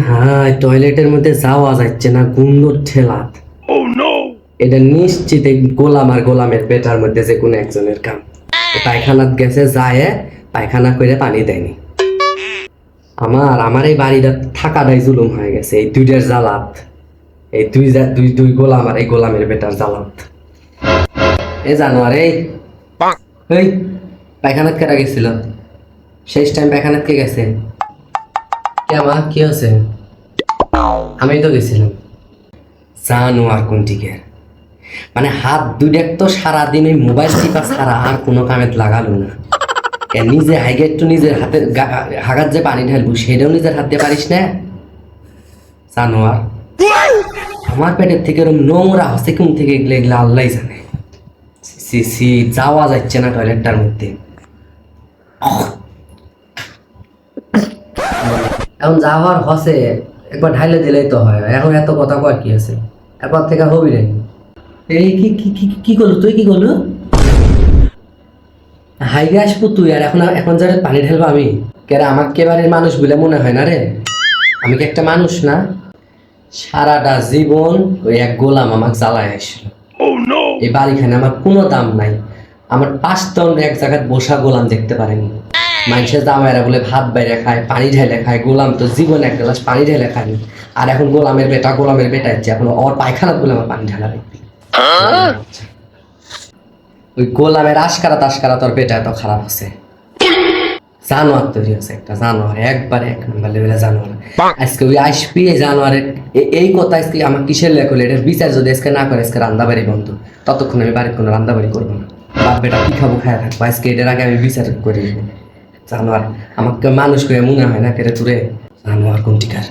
হায় টয়লেটের মধ্যে যাওয়া যাচ্ছে না, গুন্ডর ঠেলাত। এটা নিশ্চিত গোলাম আর গোলামের পেটার মধ্যে যে কোনো একজনের কাম। পায়খানাত গেছে, যায় পায়খানা করে পানি দেয়নি। আমার এই বাড়িটা থাকাটাই জুলুম হয়ে গেছে এই দুইটার জ্বালাত। এই দুই গোলাম আর এই গোলামের বেটার জ্বালাত। এ জানোয়ার, এই পায়খানাত কেটা গেছিল? শেষ টাইম পায়খানাত কে গেছে? কে মা, কি হচ্ছে? আমি তো গেছিলাম। জানোয়ার কোনটিকে, মানে হাত দুইটা তো সারাদিন ওই মোবাইল টিপা ছাড়া আর কোনো কামেত লাগালো না। নিজে হাইগে একটু নিজের হাতে হাগার যে পানি ঢালবো সেটাও নিজের হাত দিয়ে পারিস না। জানোয়ার, আমার পেটের থেকে এরকম নোংরা হচ্ছে কোন থেকে এগুলো এগুলো আল্লাহ জানে। যাওয়া যাচ্ছে না টয়লেটটার মধ্যে। এখন যাওয়ার হসে একবার ঢাইলে দিলেই তো হয়, এখন এত কথা কয় কি আছে? একবার থেকে হবি রে। এই কি করলো তুই? কি করলো? হাইগে আসবো তুই, আর এখন যারা পানি ঢালবো আমি? কেরে আমাকে বাড়ির মানুষ বলে মনে হয় না রে? আমি কি একটা মানুষ না? সারাটা জীবন ওই এক গোলাম আমাকে জ্বালায় আসলো। এই বাড়িখানে আমার কোনো দাম নাই। আমার 5 দণ্ড এক জায়গায় বসা গোলাম দেখতে পারেনি। মানুষের জামাইরা বলে ভাত বাইরে খায়, পানি ঢেলে খায়, গোলাম তো জীবন এক গ্লাস পানি ঢেলে খায়নি। আর এখন গোলামের বেটা হচ্ছে, এখন ওর পায়খানা বলে আমার পানি ঢালা দেখবি। ওই গোলামের আশকারা তোর পেটা এত খারাপ আছে। জানোয়ার তৈরি আছে একটা, জানোয়ার, একবারে 1 নম্বর লেভেলের জানোয়ার। আজকে ওই আসবি এই জানোয়ারের এই কথা আজকে আমার কিসের লেখ হলো, এটার বিচার যদি আজকে না করে, আজকে রান্দাবাড়ি বন্ধ। ততক্ষণ আমি বাড়ির কোনো রান্দাবাড়ি করবো না। বাপ বেটা কি খাবো খায় থাকবো, আজকে এটার আগে আমি বিচার করে নেবো। জানোয়ার, আমাকে মানুষ করে মনে হয় না কেরে তুরে? জানোয়ার কোনটিকার।